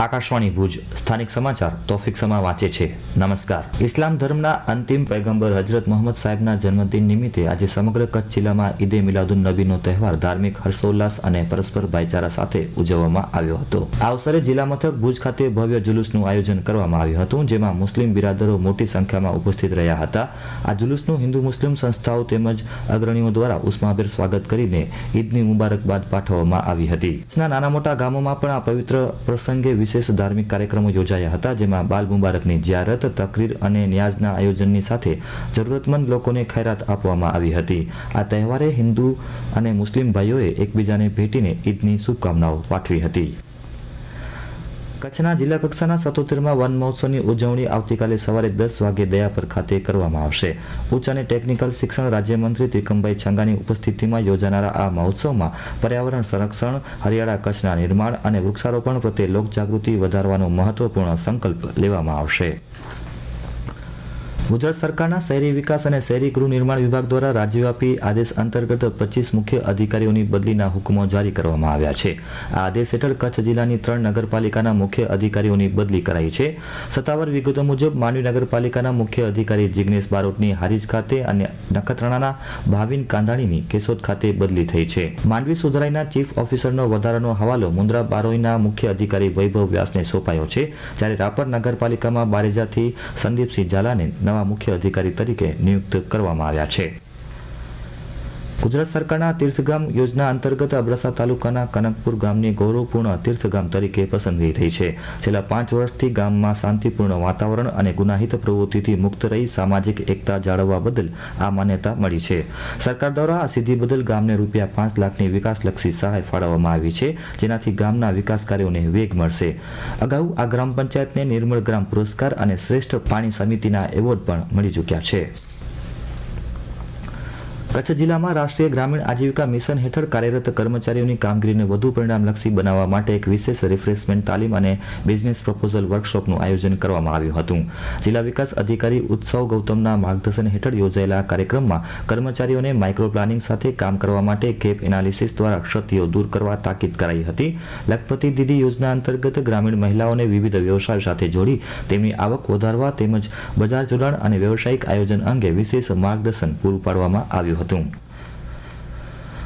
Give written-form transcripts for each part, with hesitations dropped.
આકાશવાણી ભુજ સ્થાનિક સમાચાર તોફિક સમા વાંચે છે। નમસ્કાર। ઇસ્લામ ધર્મના અંતિમ પૈગંબર હજરત મોહમ્મદ સાહેબના જન્મદિન નિમિત્તે આજે સમગ્ર કચ્છ જિલ્લામાં ઈદે મિલાદુન નબીનો તહેવાર ધાર્મિક હર્ષોલ્લાસ અને પરસ્પર ભાઈચારા સાથે ઉજવવામાં આવ્યો હતો। આ અવસરે જિલ્લા મથક ભુજ ખાતે ભવ્ય જુલુસનું આયોજન કરવામાં આવ્યું હતું, જેમાં મુસ્લિમ બિરાદરો મોટી સંખ્યામાં ઉપસ્થિત રહ્યા હતા। આ જુલુસનું હિન્દુ મુસ્લિમ સંસ્થાઓ તેમજ અગ્રણીઓ દ્વારા ઉષ્માભેર સ્વાગત કરીને ઈદની મુબારકબાદ પાઠવવામાં આવી હતી। કચ્છના નાના મોટા ગામોમાં પણ આ પવિત્ર પ્રસંગે વિશેષ ધાર્મિક કાર્યક્રમો યોજાયા હતા, જેમાં બાલ મુબારકની જિયારત, તકરીર અને ન્યાઝના આયોજનની સાથે જરૂરતમંદ લોકોને ખૈરાત આપવામાં આવી હતી। આ તહેવારે હિન્દુ અને મુસ્લિમ ભાઈઓએ એકબીજાને ભેટીને ઈદની શુભકામનાઓ પાઠવી હતી। કચ્છના જિલ્લા કક્ષાના 77માં વન મહોત્સવની ઉજવણી આવતીકાલે સવારે 10 વાગે દયાપર ખાતે કરવામાં આવશે। ઉચ્ચ અને ટેકનિકલ શિક્ષણ રાજ્યમંત્રી ત્રિકમભાઈ છંગાની ઉપસ્થિતિમાં યોજાનારા આ મહોત્સવમાં પર્યાવરણ સંરક્ષણ, હરિયાળા કચ્છના નિર્માણ અને વૃક્ષારોપણ પ્રત્યે લોકજાગૃતિ વધારવાનો મહત્વપૂર્ણ સંકલ્પ લેવામાં આવશે। ગુજરાત સરકારના શહેરી વિકાસ અને શહેરી ગૃહ નિર્માણ વિભાગ દ્વારા રાજ્યવ્યાપી આદેશ અંતર્ગત 25 મુખ્ય અધિકારીઓની બદલીના હુકમો જારી કરવામાં આવ્યા છે। આ આદેશ હેઠળ કચ્છ જિલ્લાની 3 નગરપાલિકાના મુખ્ય અધિકારીઓની બદલી કરાઈ છે। સત્તાવાર વિગતો મુજબ માંડવી નગરપાલિકાના મુખ્ય અધિકારી જિગ્નેશ બારોટની હારીજ ખાતે અને નખત્રાણાના ભાવિન કાંધાણીની કેશોદ ખાતે બદલી થઈ છે। માંડવી સુધરાઈના ચીફ ઓફિસરનો વધારાનો હવાલો મુન્દ્રા બારોઈના મુખ્ય અધિકારી વૈભવ વ્યાસને સોંપાયો છે, જ્યારે રાપર નગરપાલિકામાં બારેજાથી સંદીપસિંહ ઝાલાને મુખ્ય અધિકારી તરીકે નિયુક્ત કરવામાં આવ્યા છે। ગુજરાત સરકારના તીર્થગામ યોજના અંતર્ગત અબડાસા તાલુકાના કનકપુર ગામની ગૌરવપૂર્ણ તીર્થગામ તરીકે પસંદગી થઈ છે। છેલ્લા 5 વર્ષથી ગામમાં શાંતિપૂર્ણ વાતાવરણ અને ગુનાહિત પ્રવૃત્તિથી મુક્ત રહી સામાજિક એકતા જાળવવા બદલ આ માન્યતા મળી છે। સરકાર દ્વારા આ સિદ્ધિ બદલ ગામને રૂપિયા 5 લાખની વિકાસલક્ષી સહાય ફાળવવામાં આવી છે, જેનાથી ગામના વિકાસ કાર્યોને વેગ મળશે। અગાઉ આ ગ્રામ પંચાયતને નિર્મળ ગ્રામ પુરસ્કાર અને શ્રેષ્ઠ પાણી સમિતિના એવોર્ડ પણ મળી ચૂક્યા છે। કચ્છ જિલ્લામાં રાષ્ટ્રીય ગ્રામીણ આજીવિકા મિશન હેઠળ કાર્યરત કર્મચારીઓની કામગીરીને વધુ પરિણામલક્ષી બનાવવા માટે એક વિશેષ રિફ્રેશમેન્ટ તાલીમ અને બિઝનેસ પ્રપોઝલ વર્કશોપનું આયોજન કરવામાં આવ્યું હતું। જિલ્લા વિકાસ અધિકારી ઉત્સવ ગૌતમના માર્ગદર્શન હેઠળ યોજાયેલા કાર્યક્રમમાં કર્મચારીઓને માઇક્રો પ્લાનિંગ સાથે કામ કરવા માટે ગેપ એનાલિસિસ દ્વારા ક્ષતિઓ દૂર કરવા તાકીદ કરાઈ હતી। લખપતિ દીદી યોજના અંતર્ગત ગ્રામીણ મહિલાઓને વિવિધ વ્યવસાય સાથે જોડી તેમની આવક વધારવા તેમજ બજાર જોડાણ અને વ્યવસાયિક આયોજન અંગે વિશેષ માર્ગદર્શન પૂરું પાડવામાં આવ્યું હતું।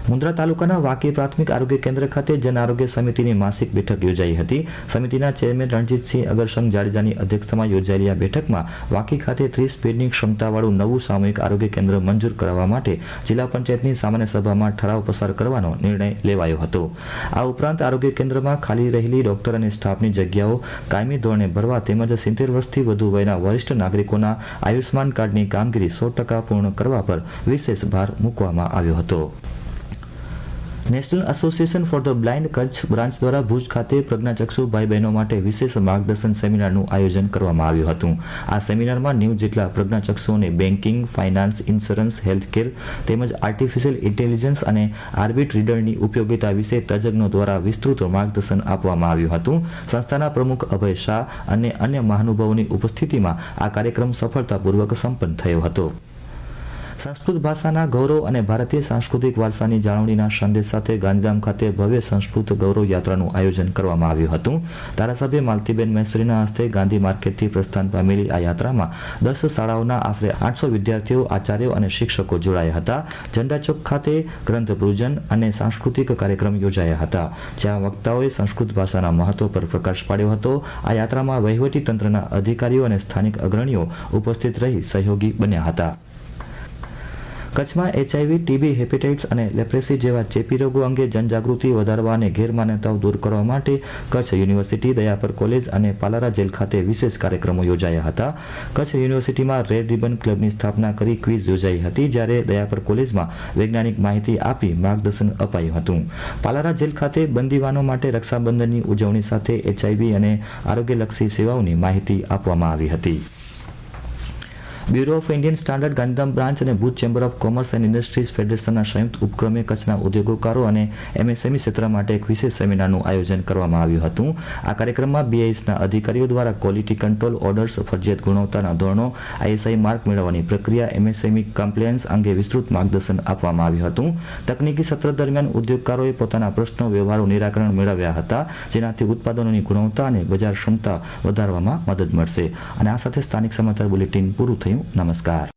મુન્દ્રા તાલુકાના વાકી પ્રાથમિક આરોગ્ય કેન્દ્ર ખાતે જન આરોગ્ય સમિતિની માસિક બેઠક યોજાઈ હતી। સમિતિના ચેરમેન રણજીતસિંહ અગરસંગ જાડેજાની અધ્યક્ષતામાં યોજાયેલી આ બેઠકમાં વાકી ખાતે 30 બેડની ક્ષમતાવાળું નવું સામૂહિક આરોગ્ય કેન્દ્ર મંજૂર કરવા માટે જિલ્લા પંચાયતની સામાન્ય સભામાં ઠરાવ પસાર કરવાનો નિર્ણય લેવાયો હતો। આ ઉપરાંત આરોગ્ય કેન્દ્રમાં ખાલી રહેલી ડોક્ટર અને સ્ટાફની જગ્યાઓ કાયમી ધોરણે ભરવા તેમજ 70 વર્ષથી વધુ વયના વરિષ્ઠ નાગરિકોના આયુષ્માન કાર્ડની કામગીરી 100% પૂર્ણ કરવા પર વિશેષ ભાર મૂકવામાં આવ્યો હતો। National association for the blind Kutch branch દ્વારા ભુજ ખાતે પ્રજ્ઞાચક્ષુ ભાઈ બહેનો માટે વિશેષ માર્ગદર્શન સેમિનારનું આયોજન કરવામાં આવ્યું હતું। આ સેમિનારમાં 90 જેટલા પ્રજ્ઞાચક્ષુઓને બેન્કિંગ, ફાઇનાન્સ, ઇન્સ્યોરન્સ, હેલ્થકેર તેમજ આર્ટિફિશિયલ ઇન્ટેલિજન્સ અને આર્બિટ રીડરની ઉપયોગિતા વિશે તજજ્ઞો દ્વારા વિસ્તૃત માર્ગદર્શન આપવામાં આવ્યું હતું। સંસ્થાના પ્રમુખ અભય શાહ અને અન્ય મહાનુભાવોની ઉપસ્થિતિમાં આ કાર્યક્રમ સફળતાપૂર્વક સંપન્ન થયો હતો। સંસ્કૃત ભાષાના ગૌરવ અને ભારતીય સાંસ્કૃતિક વારસાની જાળવણીના સંદેશ સાથે ગાંધીધામ ખાતે ભવ્ય સંસ્કૃત ગૌરવ યાત્રાનું આયોજન કરવામાં આવ્યું હતું। ધારાસભ્ય માલતીબેન મહેશ્વરીના હસ્તે ગાંધી માર્કેટથી પ્રસ્થાન પામેલી આ યાત્રામાં 10 શાળાઓના આશરે 800 વિદ્યાર્થીઓ, આચાર્યો અને શિક્ષકો જોડાયા હતા। ઝંડા ચોક ખાતે ગ્રંથ પૂજન અને સાંસ્કૃતિક કાર્યક્રમ યોજાયા હતા, જ્યાં વક્તાઓએ સંસ્કૃત ભાષાના મહત્વ પર પ્રકાશ પાડ્યો હતો। આ યાત્રામાં વહીવટી તંત્રના અધિકારીઓ અને સ્થાનિક અગ્રણીઓ ઉપસ્થિત રહી સહયોગી બન્યા હતા। કચ્છમાં HIV, TB, હેપેટાઇટિસ અને લેપ્રેસી જેવા ચેપી રોગો અંગે જનજાગૃતિ વધારવા અને ગેરમાન્યતાઓ દૂર કરવા માટે કચ્છ યુનિવર્સિટી, દયાપર કોલેજ અને પાલારા જેલ ખાતે વિશેષ કાર્યક્રમો યોજાયા હતા। કચ્છ યુનિવર્સિટીમાં રેડ રિબન ક્લબની સ્થાપના કરી ક્વિઝ યોજાઈ હતી, જ્યારે દયાપર કોલેજમાં વૈજ્ઞાનિક માહિતી આપી માર્ગદર્શન અપાયું હતું। પાલારા જેલ ખાતે બંદીવાનો માટે રક્ષાબંધનની ઉજવણી સાથે HIV અને આરોગ્યલક્ષી સેવાઓની માહિતી આપવામાં આવી હતી। Bureau of Indian standard Gandhidham branch અને Bhuj chamber of commerce and industries ફેડરેશનના સંયુક્ત ઉપક્રમે કચ્છના ઉદ્યોગકારો અને એમએસએમઈ ક્ષેત્ર માટે એક વિશેષ સેમિનારનું આયોજન કરવામાં આવ્યું હતું. આ કાર્યક્રમમાં બીઆઈએસના અધિકારીઓ દ્વારા ક્વોલિટી કંટ્રોલ ઓર્ડર્સ, ફરજિયાત ગુણવત્તાના ધોરણો, આઈએસઆઈ માર્ક મેળવવાની પ્રક્રિયા, એમએસએમઈ કમ્પ્લાયન્સ અંગે વિસ્તૃત માર્ગદર્શન આપવામાં આવ્યું હતું. તકનીકી સત્ર દરમિયાન ઉદ્યોગકારોએ પોતાના પ્રશ્નો વ્યવહારો નિરાકરણ મેળવ્યા હતા, જેનાથી ઉત્પાદનોની ગુણવત્તા અને બજાર ક્ષમતા વધારવામાં મદદ મળશે. અને આ સાથે સ્થાનિક સમાચાર બુલેટિન પૂરું થયું. નમસ્કાર.